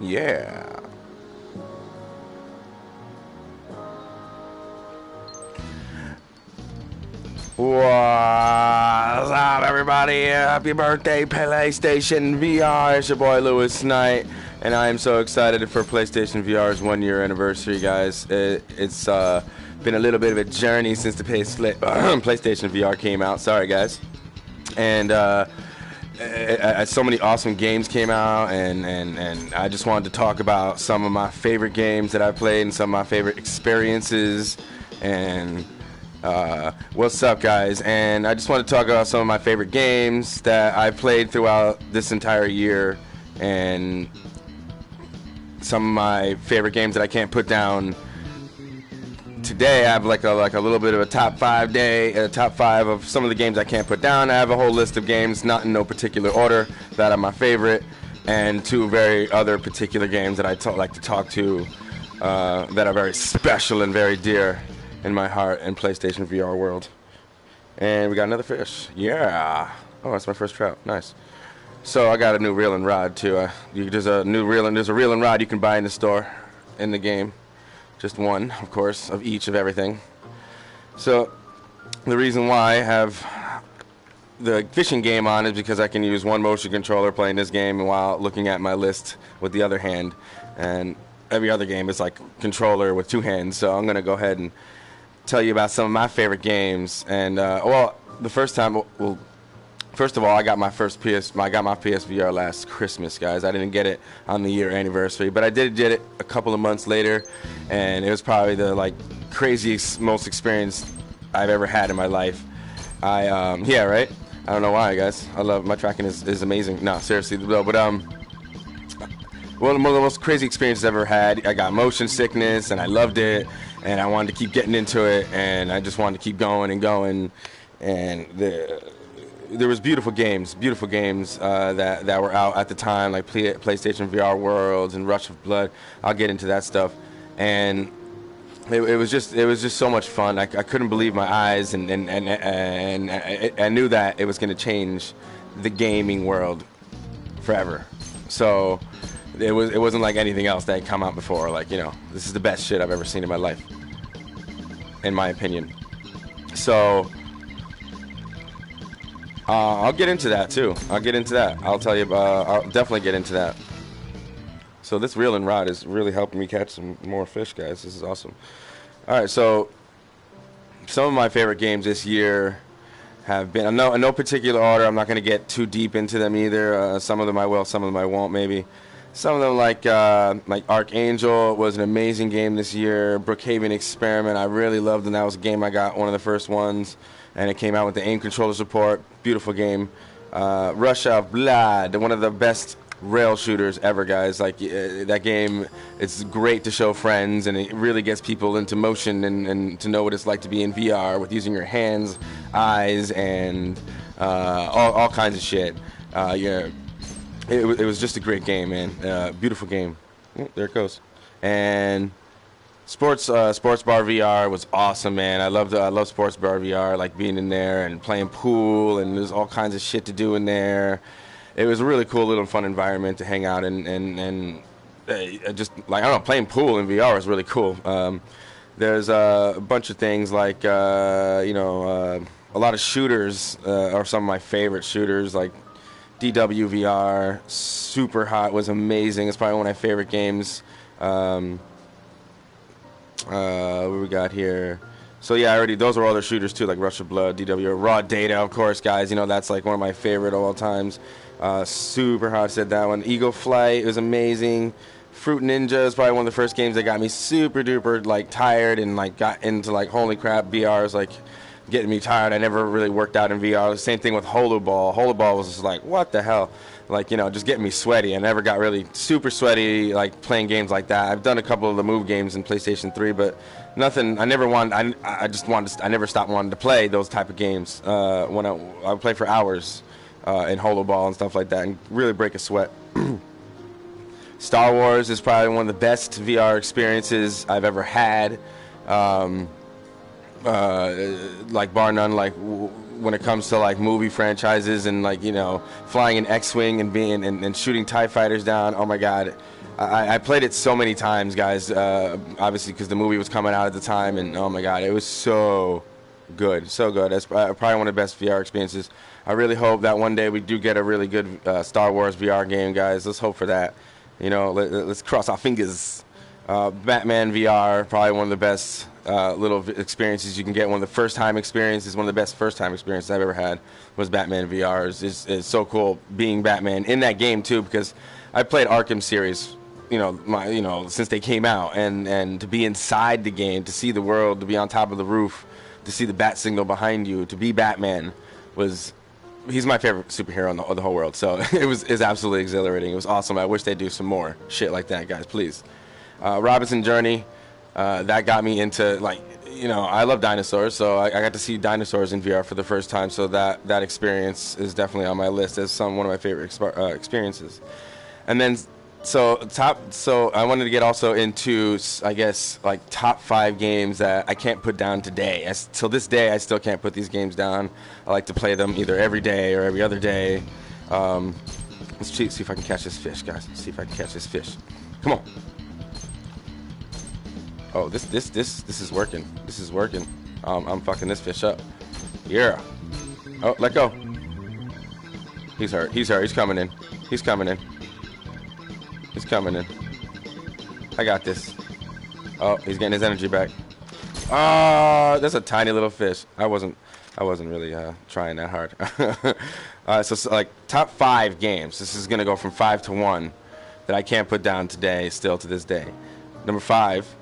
Yeah. What's up, everybody? Happy birthday, PlayStation VR. It's your boy, Lewis Knight, and I am so excited for PlayStation VR's 1-year anniversary, guys. It's been a little bit of a journey since the PlayStation VR came out. Sorry, guys. And so many awesome games came out, and I just wanted to talk about some of my favorite games that I played and some of my favorite experiences. And what's up, guys? And I just want to talk about some of my favorite games that I played throughout this entire year, and some of my favorite games that I can't put down. Today I have like a little bit of a top five of some of the games I can't put down. I have a whole list of games, not in no particular order, that are my favorite, and two very other particular games that I like to talk to that are very special and very dear in my heart and PlayStation VR world. And we got another fish. Yeah. Oh, that's my first trout. Nice. So I got a new reel and rod too. There's a reel and rod you can buy in the store, in the game. Just one, of course, of each of everything. So the reason why I have the fishing game on is because I can use one motion controller playing this game while looking at my list with the other hand. And every other game is like controller with two hands. So I'm gonna go ahead and tell you about some of my favorite games. And first of all, I got my PSVR last Christmas, guys. I didn't get it on the year anniversary, but I did get it a couple of months later, and it was probably the craziest, most experience I've ever had in my life. Yeah, right. I don't know why, guys. I love my tracking is amazing. No, seriously, though. But one of the most crazy experiences I've ever had. I got motion sickness, and I loved it, and I wanted to keep getting into it, and I just wanted to keep going and going, and there was beautiful games that were out at the time, like PlayStation VR Worlds and Rush of Blood. I'll get into that stuff, and it was just so much fun. I couldn't believe my eyes, and I knew that it was going to change the gaming world forever. So it wasn't like anything else that had come out before. This is the best shit I've ever seen in my life, in my opinion. So I'll get into that too. I'll tell you. I'll definitely get into that. So this reel and rod is really helping me catch some more fish, guys. This is awesome. All right, so some of my favorite games this year have been in no particular order. I'm not going to get too deep into them either. Some of them I will, some of them I won't. Maybe some of them like Archangel was an amazing game this year. Brookhaven Experiment I really loved, and that was a game I got one of the first ones. And it came out with the aim controller support. Beautiful game. Rush of Blood, one of the best rail shooters ever, guys. That game, it's great to show friends, and it really gets people into motion and to know what it's like to be in VR with using your hands, eyes, and all kinds of shit. Yeah, it was just a great game, man. Beautiful game. There it goes. And Sports Bar VR was awesome, man. I love Sports Bar VR, like being in there and playing pool, and there's all kinds of shit to do in there. It was a really cool little fun environment to hang out in, and just I don't know, playing pool in VR is really cool. There's a bunch of things like a lot of shooters are some of my favorite shooters, like DW VR, super hot, was amazing. It's probably one of my favorite games. What we got here? So yeah, those are all the shooters too, like Rush of Blood, DW, Raw Data, of course, guys. That's like one of my favorite of all times. Super hot, said that one. Eagle Flight was amazing. Fruit Ninja is probably one of the first games that got me super duper tired and got into holy crap, VR is getting me tired. I never really worked out in VR. Same thing with Holo Ball. Holo Ball was just what the hell? Just getting me sweaty. I never got really super sweaty playing games like that. I've done a couple of the move games in PlayStation 3, but nothing. I never stopped wanting to play those type of games. When I would play for hours in Holo Ball and stuff like that, and really break a sweat. Star Wars is probably one of the best VR experiences I've ever had. Bar none, when it comes to movie franchises and flying an X-wing and being and shooting TIE fighters down. Oh my God, I played it so many times, guys. Obviously, because the movie was coming out at the time, and oh my God, it was so good, so good. That's probably one of the best VR experiences. I really hope that one day we do get a really good Star Wars VR game, guys. Let's hope for that. You know, let's cross our fingers. Batman VR, probably one of the best little experiences you can get. One of the first-time experiences, one of the best first-time experiences I've ever had was Batman VR. It's so cool being Batman in that game too, because I played Arkham series, since they came out, and to be inside the game, to see the world, to be on top of the roof, to see the bat signal behind you, to be Batman he's my favorite superhero in the whole world. So it's absolutely exhilarating. It was awesome. I wish they'd do some more shit like that, guys, please. Robinson Journey, that got me into, I love dinosaurs, so I got to see dinosaurs in VR for the first time, so that experience is definitely on my list as one of my favorite experiences. And then so I wanted to get also into, I guess, like top 5 games that I can't put down today. Till this day, I still can't put these games down. I like to play them either every day or every other day. Let's see if I can catch this fish, guys. Let's see if I can catch this fish. Come on. Oh, this is working. This is working. I'm fucking this fish up. Yeah. Oh, let go. He's hurt. He's hurt. He's coming in. He's coming in. He's coming in. I got this. Oh, he's getting his energy back. That's a tiny little fish. I wasn't really trying that hard. So like top 5 games. This is gonna go from 5 to 1 that I can't put down today, still to this day. Number 5,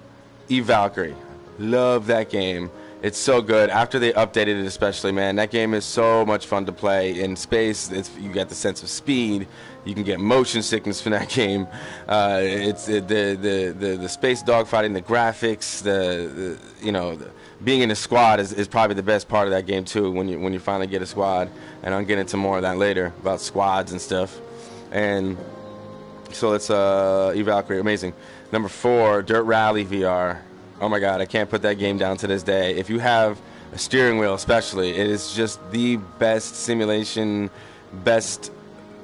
Valkyrie. Love that game. It's so good. After they updated it, especially, man, that game is so much fun to play in space. You get the sense of speed. You can get motion sickness from that game. It's the space dogfighting, the graphics, being in a squad is probably the best part of that game too. When you finally get a squad, and I'll get into more of that later about squads and stuff. And so it's Valkyrie, amazing. Number 4, Dirt Rally VR. Oh my God, I can't put that game down to this day. If you have a steering wheel, especially, it is just the best simulation, best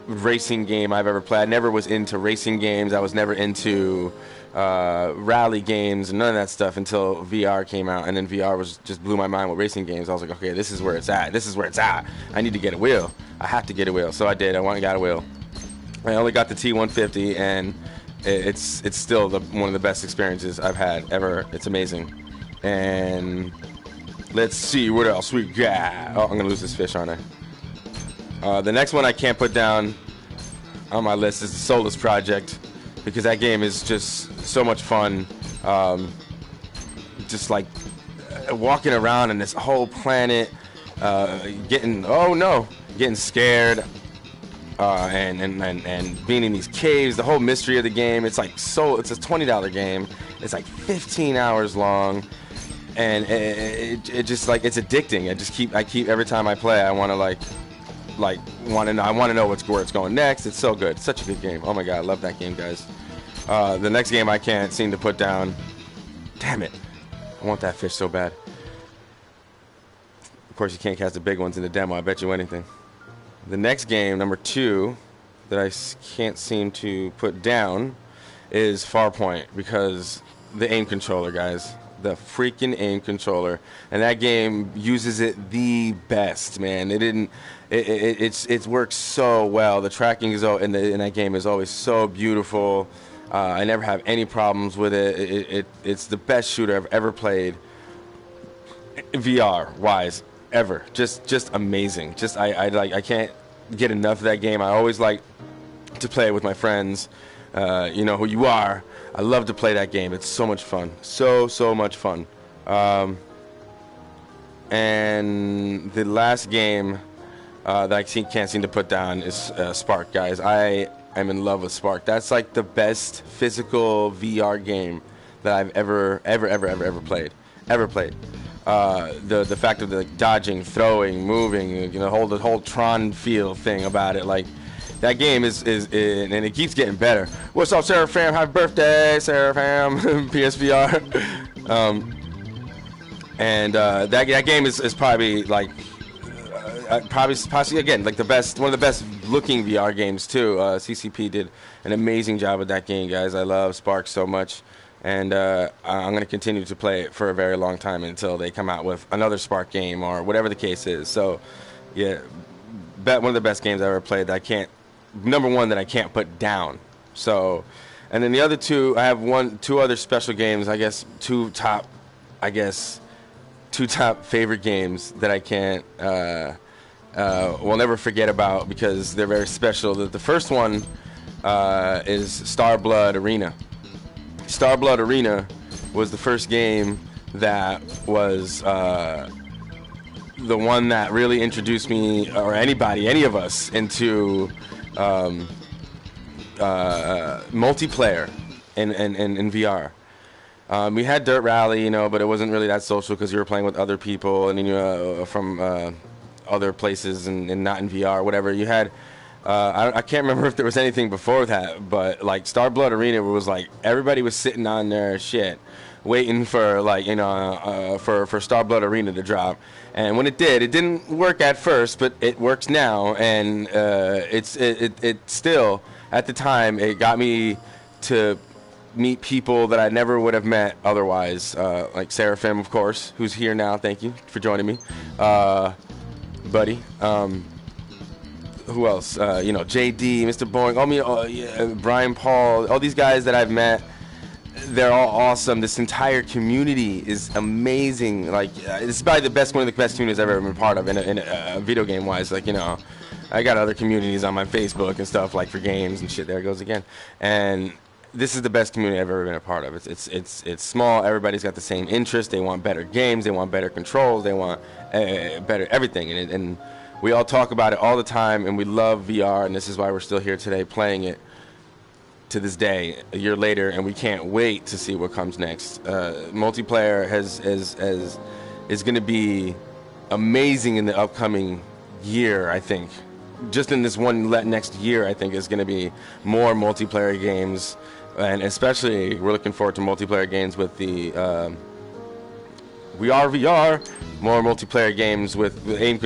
racing game I've ever played. I never was into racing games. I was never into rally games and none of that stuff until VR came out, and then VR just blew my mind with racing games. I was like, okay, this is where it's at. This is where it's at. I need to get a wheel. I have to get a wheel. So I did. I went and got a wheel. I only got the T150, and it's still one of the best experiences I've had ever. It's amazing. And let's see what else we got. Oh, I'm gonna lose this fish, aren't I? The next one I can't put down on my list is the Solus Project, because that game is just so much fun. Just like walking around in this whole planet, getting scared. And being in these caves, the whole mystery of the game. It's a $20 game. It's like 15 hours long, and it just like, it's addicting. I keep every time I play, I want to I want to know where it's going next. It's so good. It's such a good game. Oh my God, I love that game, guys. The next game I can't seem to put down. Damn it, I want that fish so bad. Of course, you can't catch the big ones in the demo. I bet you anything. The next game, number 2, that I can't seem to put down is Farpoint, because the aim controller, guys. The freaking aim controller. And that game uses it the best, man. It works so well. The tracking in that game is always so beautiful. I never have any problems with it. It's the best shooter I've ever played, VR-wise. Ever. Just amazing. I can't get enough of that game. I always like to play it with my friends. You know who you are. I love to play that game. It's so much fun. So much fun. And the last game that I can't seem to put down is Spark, guys. I am in love with Spark. That's like the best physical VR game that I've ever played. The fact of the dodging, throwing, moving, the whole Tron feel thing about it, like that game is and it keeps getting better. What's up, Serapham? Happy birthday, Serapham! PSVR. That game is probably like possibly again like one of the best looking VR games too. CCP did an amazing job with that game, guys. I love Spark so much, and I'm going to continue to play it for a very long time until they come out with another Spark game or whatever the case is. So, yeah, one of the best games I ever played. That I can't, number one, that I can't put down. So, and then the other two, I have two other special games. I guess two top favorite games that I can't will never forget about because they're very special. The first one is Star Blood Arena. Star Blood Arena was the first game that was the one that really introduced me, or any of us, into multiplayer in VR. We had Dirt Rally, but it wasn't really that social because you were playing with other people and from other places and not in VR, whatever. You had, I can't remember if there was anything before that, but like Star Blood Arena was like everybody was sitting on their shit, waiting for for Star Blood Arena to drop. And when it didn't work at first, but it works now, and it still at the time it got me to meet people that I never would have met otherwise, like Seraphim, of course, who's here now. Thank you for joining me, buddy. Who else? JD, Mr. Boeing, Brian Paul, all these guys that I've met. They're all awesome. This entire community is amazing. Like, it's probably one of the best communities I've ever been part of in a video game wise. Like, I got other communities on my Facebook and stuff, like for games and shit. There it goes again. And this is the best community I've ever been a part of. It's small. Everybody's got the same interest. They want better games. They want better controls. They want better everything. And we all talk about it all the time. And we love VR. And this is why we're still here today playing it to this day, a year later. And we can't wait to see what comes next. Multiplayer is going to be amazing in the upcoming year, I think. Just in this next year, I think is going to be more multiplayer games. And especially, we're looking forward to multiplayer games with the VR, more multiplayer games with the aim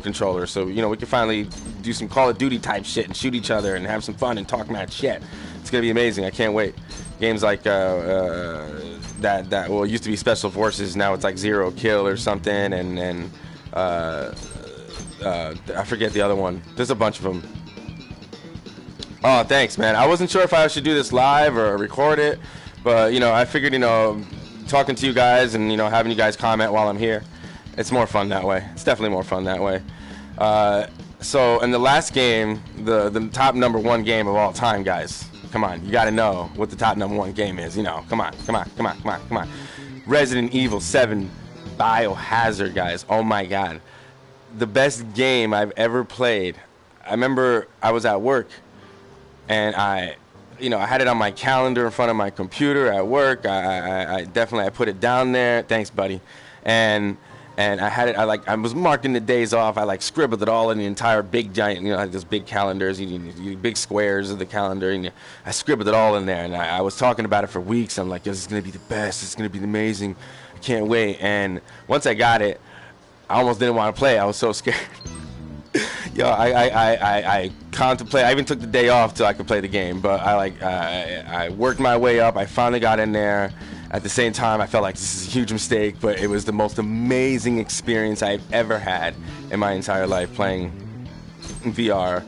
controller. So we can finally do some Call of Duty type shit and shoot each other and have some fun and talk mad shit. It's gonna be amazing. I can't wait. Games like that used to be Special Forces, now it's like Zero Kill or something, and I forget the other one. There's a bunch of them. Oh, thanks, man. I wasn't sure if I should do this live or record it, but I figured, talking to you guys and having you guys comment while I'm here, it's more fun that way. It's definitely more fun that way. So in the last game, the top number one game of all time, guys. Come on, you got to know what the top number one game is. Come on. Resident Evil 7 Biohazard, guys. Oh my God, the best game I've ever played. I remember I was at work. And I had it on my calendar in front of my computer at work. I definitely put it down there. Thanks, buddy. And I had it. I was marking the days off. I scribbled it all in the entire big giant. I had those big calendars, big squares of the calendar, and I scribbled it all in there. And I was talking about it for weeks. I'm like, this is gonna be the best. It's gonna be amazing. I can't wait. And once I got it, I almost didn't want to play. I was so scared. Yo, I contemplate. I even took the day off till I could play the game. But I worked my way up. I finally got in there. At the same time, I felt like this is a huge mistake, but it was the most amazing experience I've ever had in my entire life playing VR.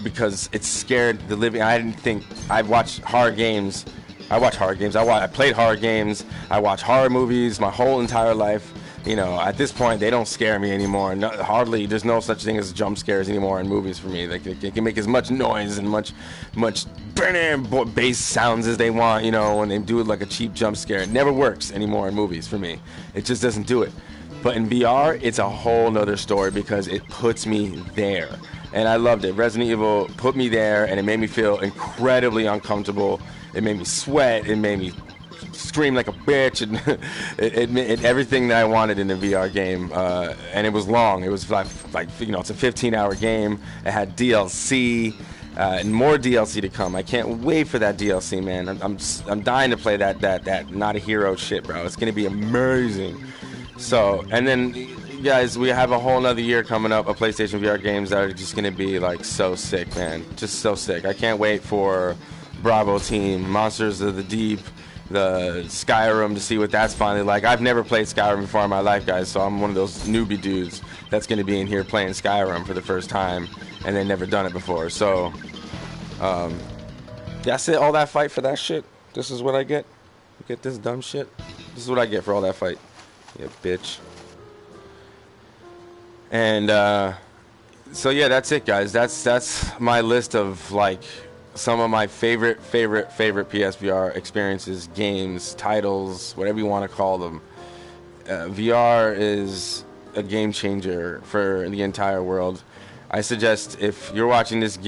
Because it scared the living. I didn't think. I've watched horror games. I played horror games. I watched horror movies my whole entire life. At this point, they don't scare me anymore. Hardly, there's no such thing as jump scares anymore in movies for me. They can make as much noise and much bass sounds as they want, when they do it like a cheap jump scare. It never works anymore in movies for me. It just doesn't do it. But in VR, it's a whole nother story because it puts me there. And I loved it. Resident Evil put me there, and it made me feel incredibly uncomfortable. It made me sweat. It made me scream like a bitch, and it everything that I wanted in a VR game. And it was long. It was like it's a 15-hour game. It had DLC and more DLC to come. I can't wait for that DLC, man. I'm dying to play that Not a Hero shit, bro. It's gonna be amazing. So, and then guys, we have a whole nother year coming up of PlayStation VR games that are just gonna be like so sick, man. Just so sick. I can't wait for Bravo Team, Monsters of the Deep, the Skyrim, to see what that's finally like. I've never played Skyrim before in my life, guys, so I'm one of those newbie dudes that's gonna be in here playing Skyrim for the first time, and they never done it before. So, that's it. All that fight for that shit. This is what I get. Get this dumb shit. This is what I get for all that fight. Yeah, bitch. And so yeah, that's it, guys. That's my list of like some of my favorite PSVR experiences, games, titles, whatever you want to call them. VR is a game changer for the entire world. I suggest if you're watching this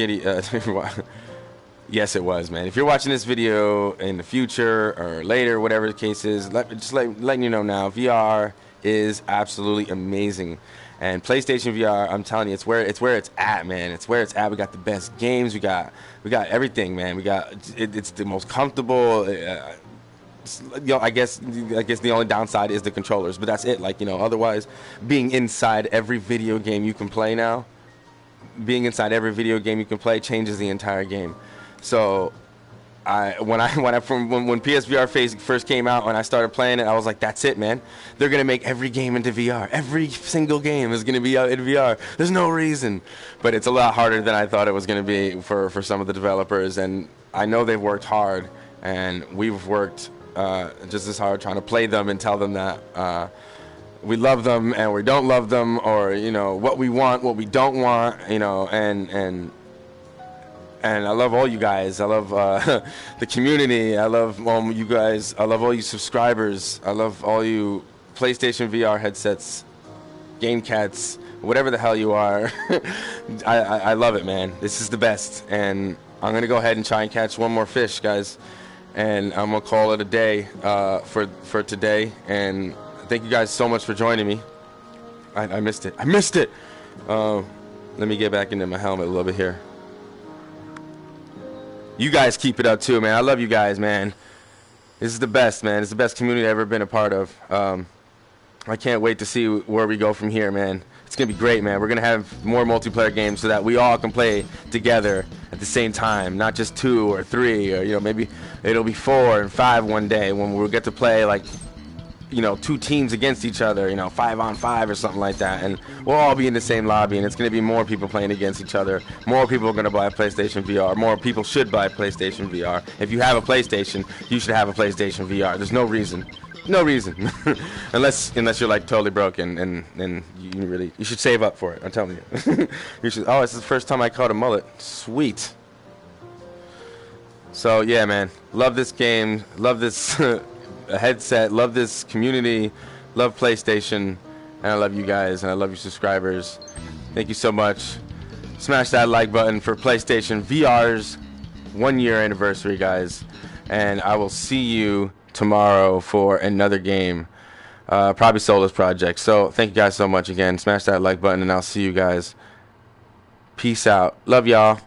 yes, it was, man. If you're watching this video in the future or later, whatever the case is, letting you know now, VR is absolutely amazing. And PlayStation VR, I'm telling you, it's where it's at, man. It's where it's at. We got the best games. We got everything, man. We got it's the most comfortable. I guess the only downside is the controllers, but that's it. Like, otherwise, being inside every video game you can play now, being inside every video game you can play changes the entire game. So, when PSVR first came out and I started playing it, I was like, that's it, man. They're gonna make every game into VR. Every single game is gonna be out in VR. There's no reason, but it's a lot harder than I thought it was gonna be for some of the developers, and I know they've worked hard, and we've worked just as hard trying to play them and tell them that we love them and we don't love them, or what we want, what we don't want, and I love all you guys. I love the community. I love you guys. I love all you subscribers. I love all you PlayStation VR headsets, game cats, whatever the hell you are. I love it, man. This is the best. And I'm going to go ahead and try and catch one more fish, guys. And I'm going to call it a day for today. And thank you guys so much for joining me. I missed it. I missed it. Let me get back into my helmet a little bit here. You guys keep it up too, man. I love you guys, man. This is the best, man. It's the best community I've ever been a part of. I can't wait to see where we go from here, man. It's gonna be great, man. We're gonna have more multiplayer games so that we all can play together at the same time, not just 2 or 3, or maybe it'll be 4 and 5 one day when we'll get to play like 2 teams against each other, 5-on-5 or something like that, and we'll all be in the same lobby, and it's going to be more people playing against each other. More people are going to buy a PlayStation VR. More people should buy a PlayStation VR. If you have a PlayStation, you should have a PlayStation VR. There's no reason. No reason. unless you're like totally broken, and you should save up for it. I'm telling you. You should. Oh, it's the first time I caught a mullet. Sweet. So yeah, man. Love this game. Love this a headset, love this community, love PlayStation, and I love you guys, and I love you subscribers. Thank you so much. Smash that like button for PlayStation VR's 1-year anniversary, guys, and I will see you tomorrow for another game, probably Soulless Project. So thank you guys so much again. Smash that like button, and I'll see you guys. Peace out. Love y'all.